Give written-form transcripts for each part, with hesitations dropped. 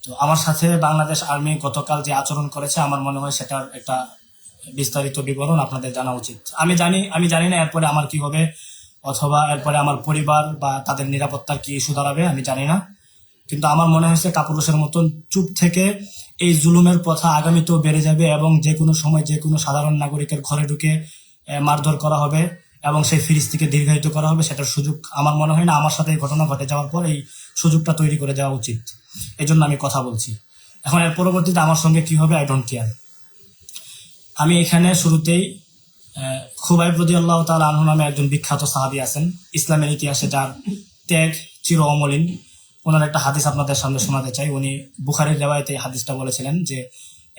তো আমার সাথে বাংলাদেশ আর্মি গতকাল যে আচরণ করেছে আমার মনে হয় সেটার একটা বিস্তারিত বিবরণ আপনাদের জানা উচিত। আমি জানি না এরপরে আমার কি হবে, অথবা এরপরে আমার পরিবার বা তাদের নিরাপত্তার কি ইস্যু দাঁড়াবে, আমি জানি না। কিন্তু আমার মনে হয়েছে কাপুরুষের মতন চুপ থেকে এই জুলুমের প্রথা আগামীতেও বেড়ে যাবে এবং যে কোনো সময় যে কোনো সাধারণ নাগরিকের ঘরে ঢুকে মারধর করা হবে এবং সেই ফ্রিজ থেকে দীর্ঘায়িত করা হবে। সেটার সুযোগ আমার মনে হয় না, আমার সাথে এই ঘটনা ঘটে যাওয়ার পর এই সুযোগটা তৈরি করে দেওয়া উচিত। এই জন্য আমি কথা বলছি। এখন এর পরবর্তীতে আমার সঙ্গে কি হবে আই ডোন্ট কেয়ার। আমি এখানে শুরুতেই খুবাইব রাদিয়াল্লাহু তাআলা আনহু নামে একজন বিখ্যাত সাহাবী আছেন ইসলামের ইতিহাসে, যার ত্যাগ চির অমলিন। ওনার একটা হাদিস আপনাদের সামনে শোনাতে চাই। উনি বুখারীর রেওয়ায়েতে এই হাদিসটা বলেছিলেন, যে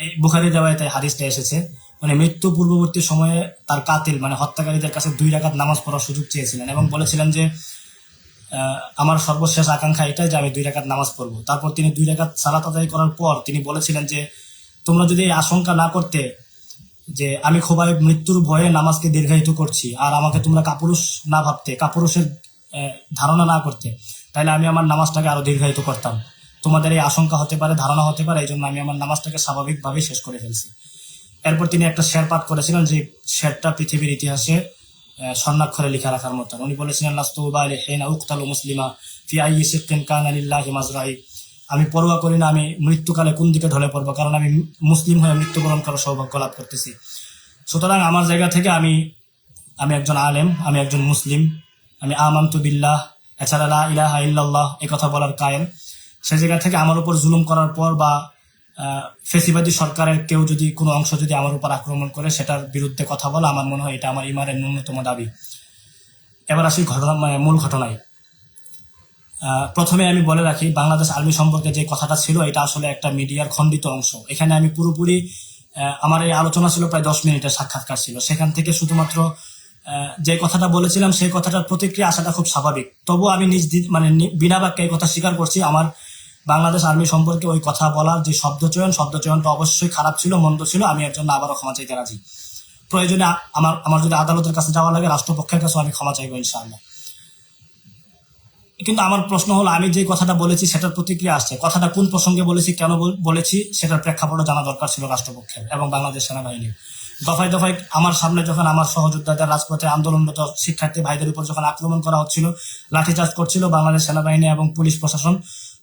এই বুখারীর রেওয়ায়েতে হাদিসটা এসেছে, মানে মৃত্যু পূর্ববর্তী সময়ে তার কাতিল মানে হত্যাকারীদের কাছে 2 রাকাত নামাজ পড়ার সুযোগ চেয়েছিলেন এবং বলেছিলেন যে আমার সর্বশেষ আকাঙ্ক্ষা এটাই যে আমি 2 রাকাত নামাজ পড়বো। তারপর তিনি 2 রাকাত সালাত আদায় করার পর তিনি বলেছিলেন যে তোমরা যদি এই আশঙ্কা না করতে যে আমি খুবই মৃত্যুর ভয়ে নামাজকে দীর্ঘায়িত করছি, আর আমাকে তোমরা কাপুরুষ না ভাবতে, কাপুরুষের ধারণা না করতে, তাহলে আমি আমার নামাজটাকে আরো দীর্ঘায়িত করতাম। তোমাদের এই আশঙ্কা হতে পারে, ধারণা হতে পারে, এই জন্য আমি আমার নামাজটাকে স্বাভাবিকভাবে শেষ করে ফেলছি। এরপর তিনি একটা শের পাঠ করেছিলেন, যে শেরটা পৃথিবীর ইতিহাসে স্বর্ণাক্ষরে লিখা রাখার মতো। উনি বলেছিলেন লাস্তু বালি হিনা উকতালু মুসলিমা ফি আইয়ি শিক্কিন কানা লিল্লাহি মাজরাই। আমি পরোয়া করি না আমি মৃত্যুকালে কোন দিকে ঢলে পড়বো, কারণ আমি মুসলিম হয়ে মৃত্যুবরণ করার সৌভাগ্য লাভ করতেছি। সুতরাং আমার জায়গা থেকে আমি একজন আলেম, আমি একজন মুসলিম, আমি আমানতু বিল্লাহ, এছাড়া লা ইলাহা ইল্লাল্লাহ এই কথা বলার কায়েল। সেই জায়গা থেকে আমার উপর জুলুম করার পর বা ফেসিবাদী সরকারের কেউ যদি কোনো অংশ যদি আমার উপর আক্রমণ করে সেটার বিরুদ্ধে কথা বলা, আমার মনে হয় এটা আমার ইমানের ন্যূনতম দাবি। এবার আসি ঘটনা মূল ঘটনায়। প্রথমে আমি বলে রাখি, বাংলাদেশ আর্মি সম্পর্কে যে কথাটা ছিল এটা আসলে একটা মিডিয়ার খণ্ডিত অংশ। এখানে আমি পুরোপুরি আমার এই আলোচনা ছিল প্রায় 10 মিনিটের সাক্ষাৎকার ছিল, সেখান থেকে শুধুমাত্র যে কথাটা বলেছিলাম সেই কথাটার প্রতিক্রিয়া আসাটা খুব স্বাভাবিক। তবু আমি বিনা বাক্যে এই কথা স্বীকার করছি, আমার বাংলাদেশ আর্মি সম্পর্কে ওই কথা বলার যে শব্দচয়নটা অবশ্যই খারাপ ছিল, মন্দ ছিল। আমি এর জন্য আবারও ক্ষমা চাইতে রাজি। প্রয়োজনে আমার যদি আদালতের কাছে যাওয়া লাগে, রাষ্ট্রপক্ষের কাছেও আমি ক্ষমা চাইবো ইনশাআল্লাহ। কিন্তু আমার প্রশ্ন হলো, আমি যে কথাটা বলেছি সেটার প্রতিক্রিয়া আসছে। কথাটা কোন প্রসঙ্গে বলেছি, কেন বলেছি, সেটার প্রেক্ষাপটও জানা দরকার ছিল রাষ্ট্রপক্ষের এবং বাংলাদেশ সেনাবাহিনীর। দফায় দফায় আমার সামনে যখন আমার সহযোদ্ধাদের রাজপথে আন্দোলনরত শিক্ষার্থী ভাইদের উপর যখন আক্রমণ করা হচ্ছিল, লাঠিচার্জ করছিল বাংলাদেশ সেনাবাহিনী এবং পুলিশ প্রশাসন,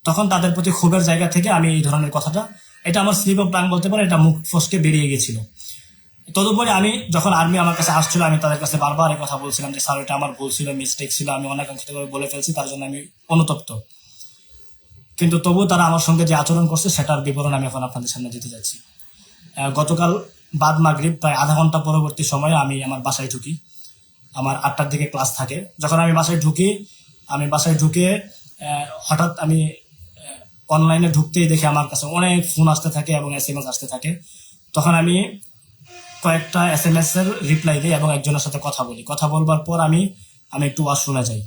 তখন তাদের প্রতি ক্ষোভের জায়গা থেকে আমি এই ধরনের কথাটা, এটা আমার স্লিপ অফ টাং বলতে পারে, এটা মুখ ফসকে বেরিয়ে গেছিল। তদুপরি আমি যখন আর্মি আমার কাছে আসছিল, আমি তাদের কাছে বারবার এই কথা বলছিলাম যে স্যার এটা আমার ভুল ছিল, মিস্টেক ছিল, আমি অনাকাঙ্ক্ষিত করে বলে ফেলছি, তার জন্য আমি অনুতপ্ত। কিন্তু তবু তারা আমার সঙ্গে যে আচরণ করছে সেটার বিবরণ আমি এখন আপনাদের সামনে দিতে যাচ্ছি। গতকাল বাদ মাগরিব প্রায় আধা ঘন্টা পরবর্তী সময়ে আমি আমার বাসায় ঢুকি। আমার 8টার দিকে ক্লাস থাকে। যখন আমি বাসায় ঢুকে হঠাৎ আমি অনলাইনে ঢুকতেই দেখি আমার কাছে অনেক ফোন আসতে থাকে এবং SMS আসতে থাকে। তখন আমি কয়েকটা SMS এর রিপ্লাই দিই এবং একজনের সাথে কথা বলি। কথা বলবার পর আমি একটু ওয়াশরুমে যাই।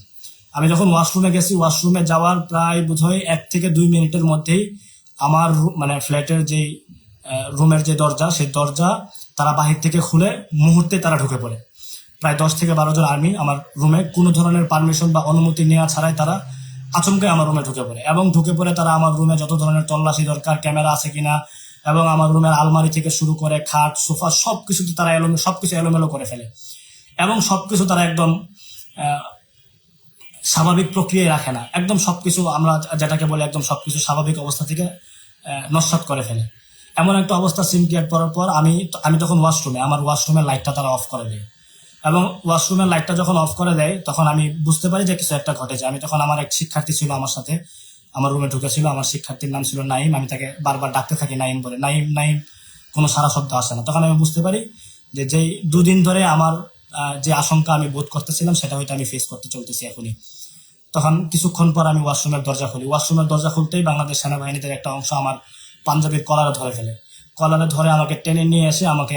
আমি যখন ওয়াশরুমে গেছি, ওয়াশরুমে যাওয়ার প্রায় বোধহয় 1 থেকে 2 মিনিটের মধ্যেই আমার ফ্ল্যাটের যে রুমের যে দরজা, সেই দরজা তারা বাহির থেকে খুলে মুহূর্তে তারা ঢুকে পড়ে। প্রায় 10 থেকে 12 জন আর্মি আমার রুমে কোনো ধরনের পারমিশন বা অনুমতি নেওয়া ছাড়াই তারা আচমকে আমার রুমে ঢুকে পড়ে এবং ঢুকে পড়ে তারা আমার রুমে যত ধরনের তল্লাশি দরকার, ক্যামেরা আছে কিনা এবং আমার রুমের আলমারি থেকে শুরু করে খাট, সোফা সবকিছু তারা সবকিছু এলোমেলো করে ফেলে এবং সবকিছু তারা একদম স্বাভাবিক প্রক্রিয়ায় রাখে না। একদম সবকিছু আমরা যেটাকে বলে একদম সবকিছু স্বাভাবিক অবস্থা থেকে নস্যাৎ করে ফেলে। এমন একটা অবস্থা সিম ক্রিয়েট করার পর আমি তখন আমার ওয়াশরুমের লাইটটা তারা অফ করে দেয় এবং ওয়াশরুমের লাইটটা যখন অফ করে দেয় তখন আমি বুঝতে পারি যে কিছু একটা ঘটেছে। আমি তখন আমার এক শিক্ষার্থী ছিল আমার সাথে, আমার রুমে ঢুকেছিল। আমার শিক্ষার্থীর নাম ছিল নাইম। আমি তাকে বারবার ডাকতে থাকি নাইম বলে, নাইম, কোনো সারা শব্দ আসে না। তখন আমি বুঝতে পারি যে যেই 2 দিন ধরে আমার যে আশঙ্কা আমি বোধ করতেছিলাম সেটা হয়তো আমি ফেস করতে চলতেছি এখনই। তখন কিছুক্ষণ পর আমি ওয়াশরুমের দরজা খুলি। ওয়াশরুমের দরজা খুলতেই বাংলাদেশ সেনাবাহিনীদের একটা অংশ আমার পাঞ্জাবির কলারে ধরে ফেলে। কলারে ধরে আমাকে টেনে নিয়ে এসে আমাকে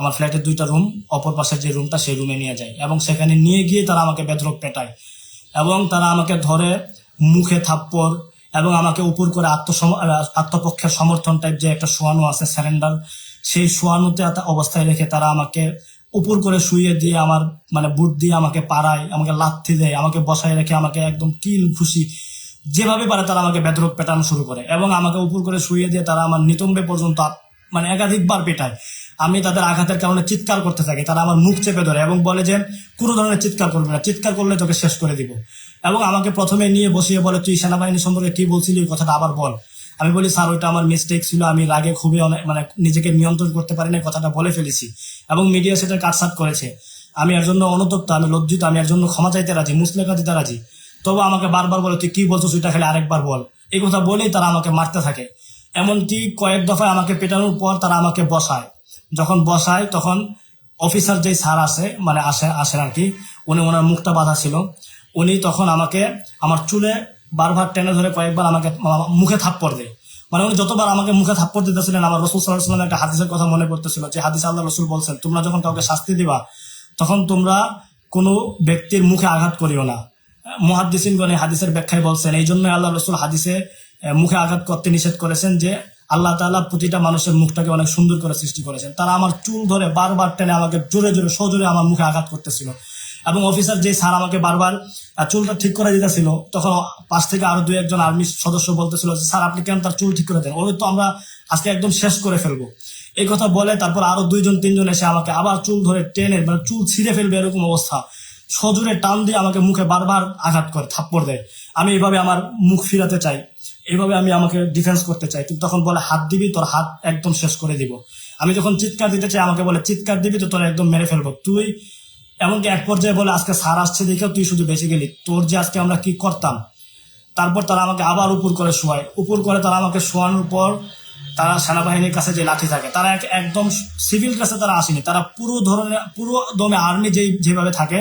আমার ফ্ল্যাটের 2টা রুম, অপর পাশের যে রুমটা সেই রুমে নিয়ে যায় এবং সেখানে নিয়ে গিয়ে তারা আমাকে বেধড়ক পেটায় এবং তারা আমাকে ধরে মুখে থাপ্পড় এবং আমাকে উপর করে আত্মপক্ষের সমর্থন টাইপ যে একটা শোয়ানো আছে স্যারেন্ডার, সেই শোয়ানোতে অবস্থায় রেখে তারা আমাকে উপর করে শুইয়ে দিয়ে আমার বুট দিয়ে আমাকে পাড়ায়, আমাকে লাথি দেয়, আমাকে বসায় রেখে আমাকে একদম কিল খুশি যেভাবে পারে তারা আমাকে বেধড়ক পেটানো শুরু করে এবং আমাকে উপর করে শুইয়ে দিয়ে তারা আমার নিতম্বে পর্যন্ত মানে একাধিকবার পেটায়। আমি তাদের আঘাতের কারণে চিৎকার করতে থাকি, তারা আমার মুখ চেপে ধরে এবং বলে যে কোনো ধরনের চিৎকার করবে না, চিৎকার করলে তোকে শেষ করে দিব। এবং আমাকে প্রথমে নিয়ে বসিয়ে বলে তুই সেনাবাহিনী সম্পর্কে কি বলছিলি ওই কথাটা আবার বল। আমি বলি স্যার ওইটা আমার মিস্টেক ছিল, আমি রাগে খুবই অনেক মানে নিজেকে নিয়ন্ত্রণ করতে পারি না, কথাটা বলে ফেলেছি এবং মিডিয়া সেটা কাটসাট করেছে। আমি এর জন্য অনুতপ্ত, আমি লজ্জিত, আমি এর জন্য ক্ষমা চাইতে রাজি, মুসলেখা দিতে রাজি। তবে আমাকে বারবার বলে তুই কি বলছো সেটা খালি আরেকবার বল, এই কথা বলেই তারা আমাকে মারতে থাকে। এমনকি কয়েক দফায় আমাকে পেটানোর পর তারা আমাকে বসায়, যখন বসায় তখন অফিসার যেই স্যার আছে মানে আসেন আর কি, উনি ওনার মুখটা বাঁধা ছিল, উনি তখন আমাকে আমার চুলে বারবার টেনে ধরে কয়েকবার আমাকে মুখে থাপ্পড় দেয়। মানে উনি যতবার আমাকে মুখে থাপ্পড় দিতেছিলেন আমার রসুল সাল্লাল্লাহু আলাইহি ওয়াসাল্লামের একটা হাদিসের কথা মনে পড়তেছিল, যে হাদিসে আল্লাহ রসুল বলছেন তোমরা যখন কাউকে শাস্তি দিবা তখন তোমরা কোনো ব্যক্তির মুখে আঘাত করিও না। মুহাদ্দিসিনগণ এই হাদিসের ব্যাখ্যায় বলছেন এই জন্য আল্লাহ রসুল হাদিসে মুখে আঘাত করতে নিষেধ করেছেন, যে আল্লাহ তাআলা প্রতিটা মানুষের মুখটাকে অনেক সুন্দর করে সৃষ্টি করেছেন। তারা আমার চুল ধরে বারবার টেনে আমাকে জোরে জোরে সজোরে আমার মুখে আঘাত করতেছিল এবং অফিসার যে স্যার আমাকে বারবার চুলটা ঠিক করে দিতেছিল তখন পাশ থেকে আরো 2-1 আর্মি সদস্য বলতেছিল যে স্যার আপনি কেন তার চুল ঠিক করে দেন, ওই তো আমরা আজকে একদম শেষ করে ফেলবো। এই কথা বলে তারপর আরো 2-3 এসে আমাকে আবার চুল ধরে টেনে মানে চুল ছিঁড়ে ফেলবে এরকম অবস্থা, সজোরে টান দিয়ে আমাকে মুখে বারবার আঘাত করে থাপ্পড় দেয়। আমি এইভাবে আমার মুখ ফিরাতে চাই, এইভাবে আমি আমাকে ডিফেন্স করতে চাই, কিন্তু তখন বলে হাত দিবি তোর হাত একদম শেষ করে দিব। আমি যখন চিৎকার দিতে চাই আমাকে বলে চিৎকার দিবি তো তোর একদম মেরে ফেলবো তুই। এমনকি এক পর্যায়ে বলে আজকে স্যার আসছে দেখেও তুই শুধু বেঁচে গেলি, তোর যে আজকে আমরা কি করতাম। তারপর তারা আমাকে আবার উপর করে শোয়ায়, উপর করে তারা আমাকে শোয়ানোর পর তারা সেনাবাহিনীর কাছে যে লাঠি থাকে, তারা একদম সিভিল কাছে তারা আসেনি, তারা পুরো দমে আর্মি যেভাবে থাকে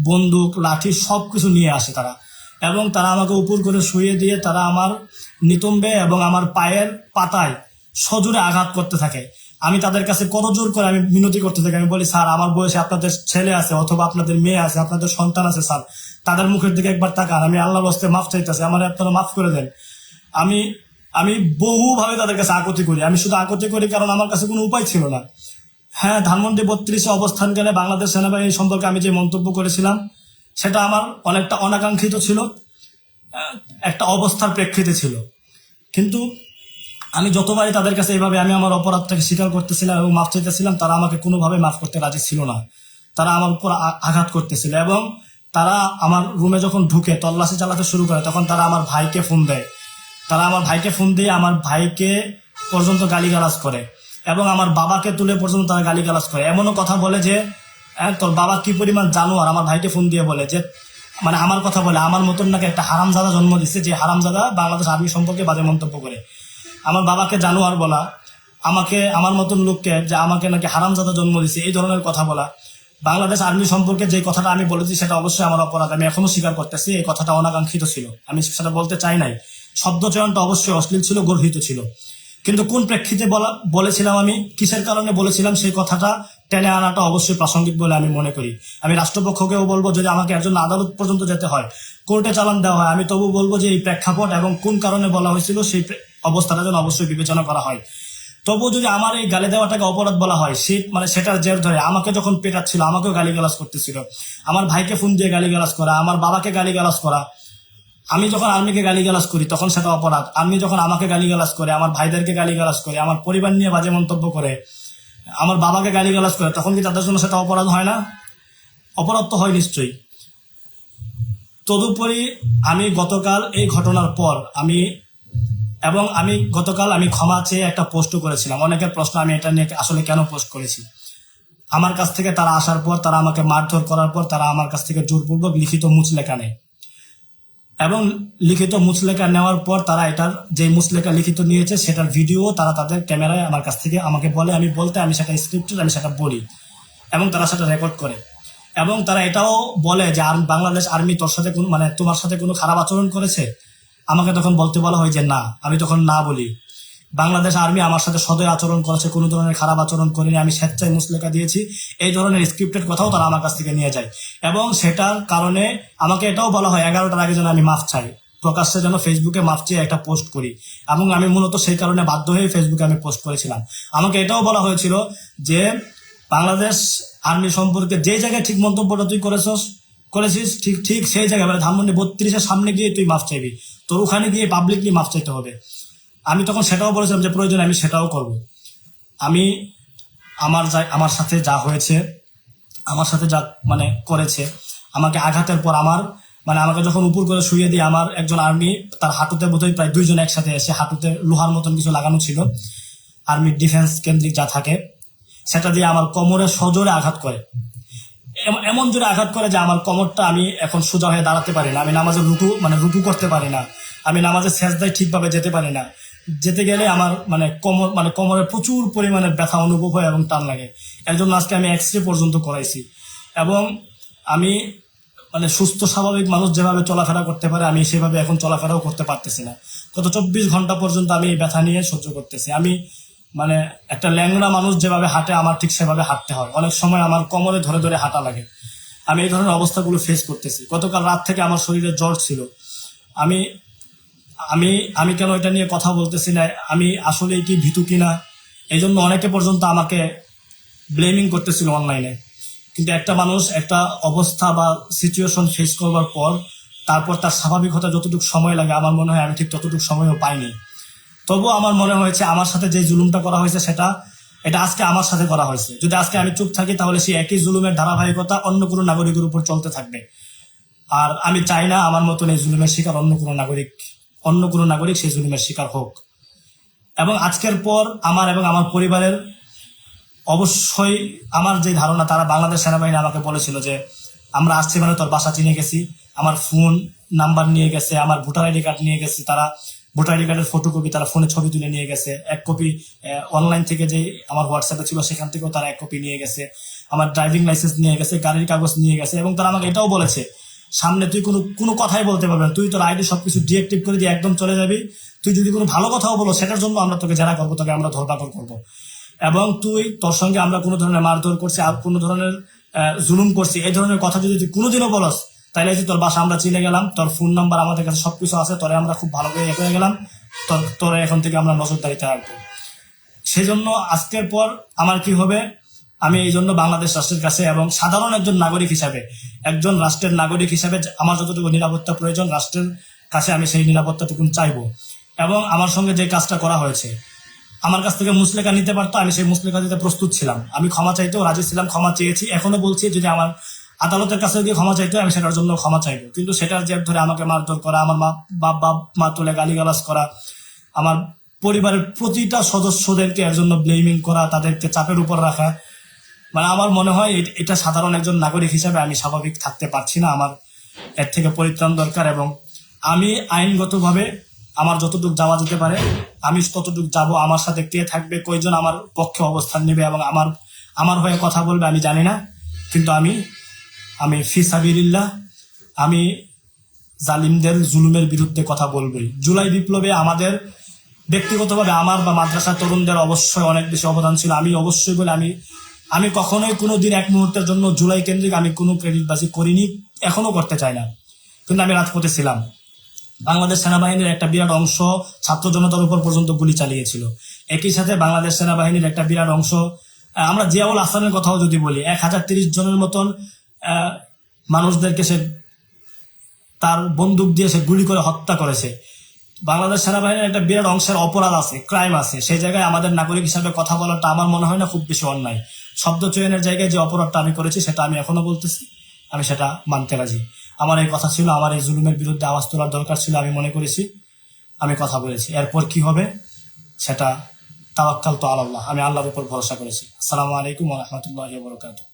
বন্দুক লাঠি সবকিছু নিয়ে আসে তারা। এবং তারা আমাকে উপর করে শুয়ে দিয়ে তারা আমার নিতম্বে এবং আমার পায়ের পাতায় সজোরে আঘাত করতে থাকে। আমি তাদের কাছে করজোর করে আমি মিনতি করতে থাকি, আমি বলি স্যার আমার বয়সে আপনাদের ছেলে আছে অথবা আপনাদের মেয়ে আছে, আপনাদের সন্তান আছে স্যার, তাদের মুখের দিকে একবার তাকান, আমি আল্লাহর হস্তে মাফ চাইতেছি, আমার আপনারা মাফ করে দেন। আমি আমি বহুভাবে তাদের কাছে আকুতি করি, আমি শুধু আকুতি করি কারণ আমার কাছে কোনো উপায় ছিল না। হ্যাঁ, ধানমন্ডি 32-এ অবস্থান গেলে বাংলাদেশ সেনাবাহিনী সম্পর্কে আমি যে মন্তব্য করেছিলাম সেটা আমার অনেকটা অনাকাঙ্ক্ষিত ছিল, একটা অবস্থার প্রেক্ষিতে ছিল। কিন্তু আমি যতবারই তাদের কাছে এইভাবে আমি আমার অপরাধটাকে স্বীকার করতেছিলাম এবং মাফ চাইতেছিলাম, তারা আমাকে কোনোভাবে মাফ করতে রাজি ছিল না, তারা আমার উপর আঘাত করতেছিল। এবং তারা আমার রুমে যখন ঢুকে তল্লাশি চালাতে শুরু করে তখন তারা আমার ভাইকে ফোন দেয়, তারা আমার ভাইকে ফোন দিয়ে আমার ভাইকে পর্যন্ত গালিগালাজ করে এবং আমার বাবাকে তুলে পর্যন্ত তারা গালিগালাজ করে। এমনও কথা বলে যে তোর বাবা কি পরিমাণ জানোয়ার, আমার ভাইকে ফোন দিয়ে বলে যে মানে আমার কথা বলে আমার মতন নাকি একটা হারামজাদা জন্ম দিচ্ছে, যে হারামজাদা বাংলাদেশ আর্মি সম্পর্কে বাজে মন্তব্য করে। আমার বাবাকে জানোয়ার বলা, আমাকে আমার মতন লোককে যে আমাকে নাকি হারামজাদা জন্ম দিচ্ছে, এই ধরনের কথা বলা। বাংলাদেশ আর্মি সম্পর্কে যে কথাটা আমি বলেছি সেটা অবশ্যই আমার অপরাধ, আমি এখনো স্বীকার করতেছি এই কথাটা অনাকাঙ্ক্ষিত ছিল, আমি সেটা বলতে চাই নাই। শব্দ চয়নটা অবশ্যই অশ্লীল ছিল, গর্হিত ছিল, কিন্তু কোন প্রেক্ষিতে বলেছিলাম, আমি কিসের কারণে বলেছিলাম সেই কথাটা টেনে আনাটা অবশ্যই প্রাসঙ্গিক বলে আমি মনে করি। আমি রাষ্ট্রপক্ষকেও বলবো যদি আমাকে একজন আদালত পর্যন্ত যেতে হয়, কোর্টে চালান দেওয়া হয়, আমি তবু বলবো যে এই প্রেক্ষাপট এবং কোন কারণে বলা হয়েছিল সেই অবস্থাটা যেন অবশ্যই বিবেচনা করা হয়। তবু যদি আমার এই গালি দেওয়াটাকে অপরাধ বলা হয়, সেটার জের ধরে আমাকে যখন পেটাচ্ছিল আমাকেও গালিগালাজ করতেছিল, আমার ভাইকে ফোন দিয়ে গালিগালাজ করা, আমার বাবাকে গালিগালাজ করা। আমি যখন আর্মিকে গালিগালাজ করি তখন সেটা অপরাধ, আর্মি যখন আমাকে গালিগালাজ করে, আমার ভাইদেরকে গালিগালাজ করে, আমার পরিবার নিয়ে বাজে মন্তব্য করে, আমার বাবাকে গালিগালাজ করে, তখন কি তাদের জন্য সেটা অপরাধ হয় না? অপরাধ তো হয় নিশ্চয়ই। তদুপরি আমি গতকাল এই ঘটনার পর আমি গতকাল ক্ষমা চেয়ে একটা পোস্টও করেছিলাম। অনেকের প্রশ্ন আমি এটা নিয়ে আসলে কেন পোস্ট করেছি। আমার কাছ থেকে তারা আসার পর, তারা আমাকে মারধর করার পর তারা আমার কাছ থেকে জোরপূর্বক লিখিত মুচলেখা নেয় এবং লিখিত মুচলেখা নেওয়ার পর তারা এটার যে মুচলেখা লিখিত নিয়েছে সেটার ভিডিও তারা তাদের ক্যামেরায় আমার কাছ থেকে আমাকে বলে, আমি সেটা স্ক্রিপ্টেড, আমি সেটা বলি এবং তারা সেটা রেকর্ড করে। এবং তারা এটাও বলে যে বাংলাদেশ আর্মি তোর সাথে তোমার সাথে কোনো খারাপ আচরণ করেছে। আমাকে তখন বলতে বলা হয় যে না, আমি তখন না বলি। বাংলাদেশ আর্মি আমার সাথে সদয় আচরণ করেছে, কোনো ধরনের খারাপ আচরণ করেনি, আমি স্বেচ্ছায় মুচলেখা দিয়েছি, এই ধরনের স্ক্রিপ্টেড কথাও তারা আমার কাছ থেকে নিয়ে যায়। এবং সেটার কারণে আমাকে এটাও বলা হয় 11টার আগে যেন আমি মাফ চাই, প্রকাশ্যে যেন ফেসবুকে মাফ চেয়ে একটা পোস্ট করি। এবং আমি মূলত সেই কারণে বাধ্য হয়ে ফেসবুকে আমি পোস্ট করেছিলাম। আমাকে এটাও বলা হয়েছিল যে বাংলাদেশ আর্মি সম্পর্কে যে জায়গায় ঠিক মন্তব্যটা তুই করেছিস ঠিক সেই জায়গায় ধানমন্ডি 32-এর সামনে গিয়ে তুই মাফ চাইবি, তোর ওখানে গিয়ে পাবলিকলি মাফ চাইতে হবে। আমি তখন সেটাও বলেছিলাম যে প্রয়োজনে আমি সেটাও করব। আমি আমার সাথে যা হয়েছে, আমার সাথে যা মানে করেছে, আমাকে আঘাতের পর আমাকে যখন উপর করে শুয়ে দিয়ে আমার একজন আর্মি, তার হাঁটুতে বোধহয় প্রায় 2 জন একসাথে এসে হাঁটুতে লোহার মতন কিছু লাগানো ছিল, আর্মির ডিফেন্স কেন্দ্রিক যা থাকে, সেটা দিয়ে আমার কোমরে সজোরে আঘাত করে। এমন জোরে আঘাত করে যে আমার কোমরটা, আমি এখন সোজা হয়ে দাঁড়াতে পারি না, আমি নামাজে রুকু করতে পারি না, আমি নামাজে সেজদায় ঠিকভাবে যেতে পারি না। যেতে গেলে আমার কোমরে প্রচুর পরিমাণে ব্যথা অনুভব হয় এবং টান লাগে। এর জন্য আজকে আমি এক্সরে পর্যন্ত করাইছি। এবং আমি সুস্থ স্বাভাবিক মানুষ যেভাবে চলাফেরা করতে পারে, আমি সেভাবে এখন চলাফেরাও করতে পারতেছি না। গত 24 ঘন্টা পর্যন্ত আমি এই ব্যথা নিয়ে সহ্য করতেছি। আমি একটা ল্যাংড়া মানুষ যেভাবে হাঁটে, আমার ঠিক সেভাবে হাঁটতে হয়। অনেক সময় আমার কোমরে ধরে ধরে হাঁটা লাগে। আমি এই ধরনের অবস্থাগুলো ফেস করতেছি। গতকাল রাত থেকে আমার শরীরে জ্বর ছিল। আমি আমি আমি কেন এটা নিয়ে কথা বলতেছি না, আমি আসলে কি ভীতু কিনা, এই জন্য অনেকে পর্যন্ত আমাকে ব্লেমিং করতেছিল অনলাইনে। কিন্তু একটা মানুষ একটা অবস্থা বা সিচুয়েশন ফেস করবার পর তারপর তার স্বাভাবিক হতে যতটুকু সময় লাগে, আমার মনে হয় আমি ঠিক ততটুকু সময়ও পাইনি। তবুও আমার মনে হয়েছে আমার সাথে যে জুলুমটা করা হয়েছে এটা আজকে আমার সাথে করা হয়েছে। যদি আজকে আমি চুপ থাকি তাহলে সেই একই জুলুমের ধারাবাহিকতা অন্য কোনো নাগরিকের উপর চলতে থাকবে। আর আমি চাই না আমার মতন এই জুলুমের শিকার অন্য কোনো নাগরিক সেই জুলুমের শিকার হোক। এবং আজকের পর আমার এবং আমার পরিবারের অবশ্যই, আমার যে ধারণা, তারা বাংলাদেশ সেনাবাহিনী আমাকে বলেছিল যে আমরা আসছি মানে তোর বাসা চিনে গেছি, আমার ফোন নাম্বার নিয়ে গেছে, আমার ভোটার আইডি কার্ড নিয়ে গেছে, তারা ভোটার আইডি কার্ডের ফটোকপি তারা ফোনে ছবি তুলে নিয়ে গেছে, 1 কপি অনলাইন থেকে যে আমার হোয়াটসঅ্যাপে ছিল সেখান থেকেও তারা 1 কপি নিয়ে গেছে, আমার ড্রাইভিং লাইসেন্স নিয়ে গেছে, গাড়ির কাগজ নিয়ে গেছে। এবং তারা আমাকে এটাও বলেছে, সামনে তুই কোনো কথাই বলতে পারবি না, তুই তোর আইডি সবকিছু ডিএক্টিভ করে দিয়ে একদম চলে যাবি, তুই যদি কোনো ভালো কথাও বলো সেটার জন্য আমরা তোকে জেরা করবো, তোকে আমরা ধরপাকড় করবো, এবং তোর সঙ্গে আমরা কোনো ধরনের মারধর করছি আর কোনো ধরনের জুলুম করছি, এই ধরনের কথা যদি তুই কোনোদিনও বলস, তাহলে তোর বাসা আমরা চিনে গেলাম, তোর ফোন নাম্বার আমাদের কাছে সবকিছু আছে, তোরে আমরা খুব ভালো করে হয়ে গেলাম, তোর এখন থেকে আমরা নজরদারিতে রাখবো। সেই জন্য আজকের পর আমার কি হবে, আমি এই জন্য বাংলাদেশ রাষ্ট্রের কাছে এবং সাধারণ একজন নাগরিক হিসাবে, একজন রাষ্ট্রের নাগরিক হিসাবে আমার যতটুকু নিরাপত্তা প্রয়োজন রাষ্ট্রের কাছে আমি সেই নিরাপত্তাটুকু চাইবো। এবং আমার সঙ্গে যে কাজটা করা হয়েছে, আমার কাছ থেকে মুচলেকা নিতে পারতো, আমি সেই মুচলেকা দিতে প্রস্তুত ছিলাম, আমি ক্ষমা চাইতেও রাজি ছিলাম, ক্ষমা চেয়েছি, এখনো বলছি যদি আমার আদালতের কাছে গিয়ে ক্ষমা চাইতে আমি সেটার জন্য ক্ষমা চাইবো। কিন্তু সেটার জের ধরে আমাকে মারধর করা, আমার মা তুলে গালিগালাজ করা, আমার পরিবারের প্রতিটা সদস্যদেরকে এর জন্য ব্লেমিং করা, তাদেরকে চাপের উপর রাখা, আমার মনে হয় এটা সাধারণ একজন নাগরিক হিসাবে আমি স্বাভাবিক থাকতে পারছি না। আমার এর থেকে পরিত্রাণ দরকার এবং আমি আইনগতভাবে আমার যতটুকু যাওয়া যেতে পারে আমি ততটুকু যাব। আমার সাথে কে থাকবে, কয়জন আমার পক্ষে অবস্থান নেবে এবং আমার হয়ে কথা বলবে আমি জানি না, কিন্তু আমি ফি সাবিলিল্লাহ আমি জালিমদের জুলুমের বিরুদ্ধে কথা বলবই। জুলাই বিপ্লবে আমাদের ব্যক্তিগতভাবে আমার বা মাদ্রাসা তরুণদের অবশ্যই অনেক বেশি অবদান ছিল। আমি অবশ্যই বলে আমি কখনোই কোনোদিন এক মুহূর্তের জন্য জুলাই কেন্দ্রিক আমি কোনো ক্রেডিটবাজি করিনি, এখনো করতে চাই না, কিন্তু আমি রাজপথে ছিলাম। বাংলাদেশ সেনাবাহিনীর একটা বিরাট অংশ ছাত্র জনতার উপর পর্যন্ত গুলি চালিয়েছিল। একই সাথে বাংলাদেশ সেনাবাহিনীর একটা বিরাট অংশ, আমরা জিয়াউল হাসানের কথাও যদি বলি, 1030 জনের মতন মানুষদেরকে সে তার বন্দুক দিয়ে সে গুলি করে হত্যা করেছে। বাংলাদেশ সেনাবাহিনীর একটা বিরাট অংশের অপরাধ আছে, ক্রাইম আছে, সেই জায়গায় আমাদের নাগরিক হিসাবে কথা বলাটা আমার মনে হয় না খুব বেশি অন্যায়। শব্দ চয়নের জায়গায় যে অপরাধটা আমি করেছি সেটা আমি এখনো বলতেছি, আমি সেটা মানতে রাজি। আমার এই কথা ছিল, আমার এই জুলুমের বিরুদ্ধে আওয়াজ তোলার দরকার ছিল, আমি মনে করেছি, আমি কথা বলেছি। এরপর কি হবে সেটা তাওয়াক্কাল তো আল্লাহ, আমি আল্লাহর উপর ভরসা করেছি। আসসালামু আলাইকুম ওয়া রাহমাতুল্লাহি ওয়া বারাকাতুহু।